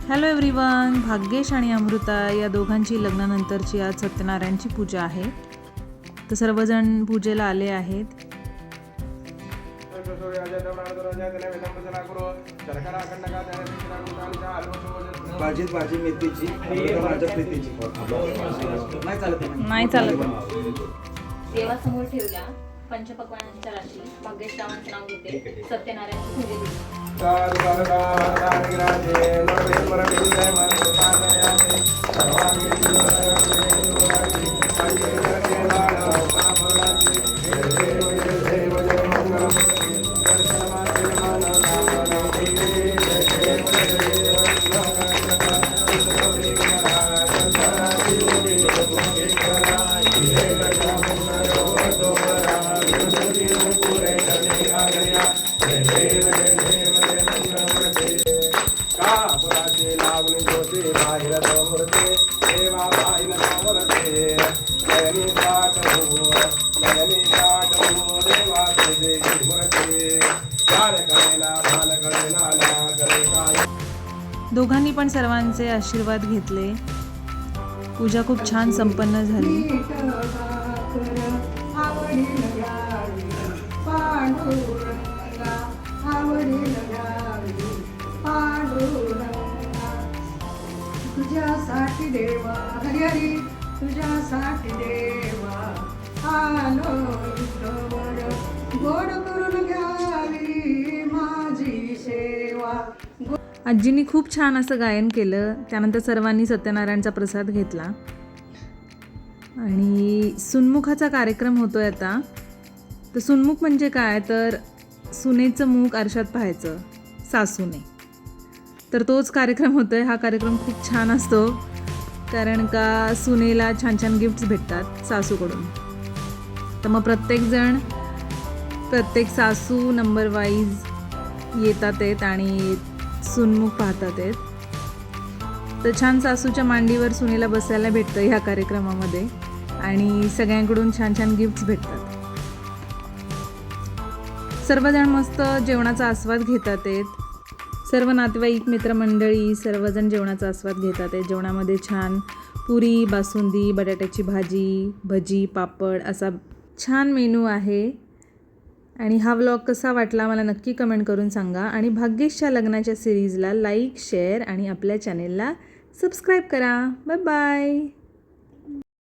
Hello everyone, Bhagyesh आणि अमृता या दोघांची लग्नानंतरची आज सत्यनारायणची पूजा आहे. तर सर्वजण पूजेला आले आहेत. भाजी मेथीची नाही चालत. देवासमोर ठेवल्या पंचपक्वान्नांच्या राशी भाग्येश रावांचं नाव घेते. सत्यनारायण पूजेला दोघांनी पण सर्वांचे आशीर्वाद घेतले. पूजा खूप छान संपन्न झाली. तुझ्यासाठी देवा हरी हरी, तुझ्यासाठी देवा आलो विठ्ठल, गोड करून घ्यावी माझी सेवा. आजींनी खूप छान असं गायन केलं. त्यानंतर सर्वांनी सत्यनारायणचा प्रसाद घेतला आणि सुन्मुखाचा कार्यक्रम होतोय आता. तर सुन्मुख म्हणजे काय, तर सुनेचं मुख आरशात पाहायचं सासूने. तर तोच कार्यक्रम होतोय. हा कार्यक्रम खूप छान असतो कारण का सुनेला छान छान गिफ्ट्स भेटतात सासूकडून. तर मग प्रत्येक सासू नंबर वाईज येतात आहेत आणि सुनमुख पाहतात आहेत. तर छान सासूच्या मांडीवर सुनेला बसायला भेटतं ह्या कार्यक्रमामध्ये आणि सगळ्यांकडून छान छान गिफ्ट्स भेटतात. सर्वजण मस्त जेवणाचा आस्वाद घेतात आहेत. सर्व नातेवाईक मित्रमंडळी सर्वजण जेवणाचा आस्वाद घेतात आहेत. जेवणामध्ये छान पुरी, बासुंदी, बटाट्याची भाजी, भजी, पापड असा छान मेनू आहे. आणि हा व्लॉग कसा वाटला मला नक्की कमेंट करून सांगा. आणि भाग्येशच्या लग्नाच्या सिरीजला लाईक, शेअर आणि आपल्या चॅनेलला सबस्क्राईब करा. Bye bye.